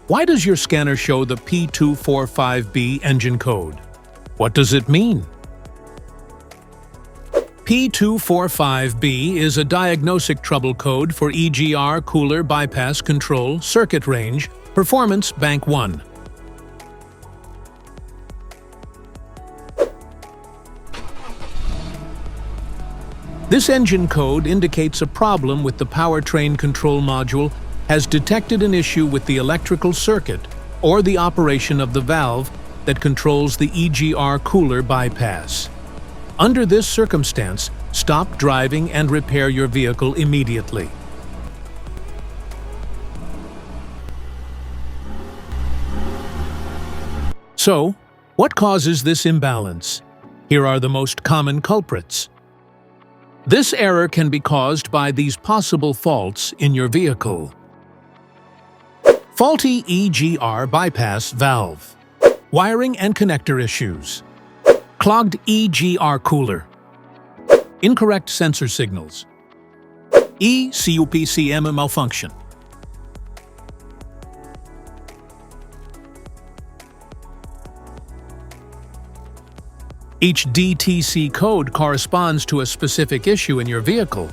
Why does your scanner show the P245B engine code? What does it mean? P245B is a diagnostic trouble code for EGR cooler bypass control circuit range performance bank 1. This engine code indicates a problem with the powertrain control module has detected an issue with the electrical circuit or the operation of the valve that controls the EGR cooler bypass. Under this circumstance, stop driving and repair your vehicle immediately. So, what causes this imbalance? Here are the most common culprits. This error can be caused by these possible faults in your vehicle. Faulty EGR bypass valve. Wiring and connector issues. Clogged EGR cooler. Incorrect sensor signals. ECUPCM malfunction. Each DTC code corresponds to a specific issue in your vehicle.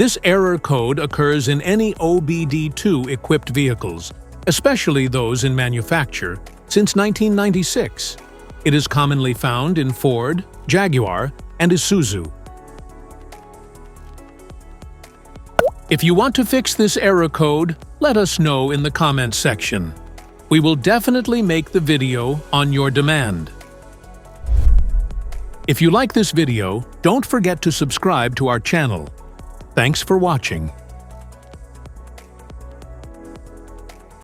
This error code occurs in any OBD2 equipped vehicles, especially those in manufacture, since 1996. It is commonly found in Ford, Jaguar, and Isuzu. If you want to fix this error code, let us know in the comments section. We will definitely make the video on your demand. If you like this video, don't forget to subscribe to our channel. Thanks for watching.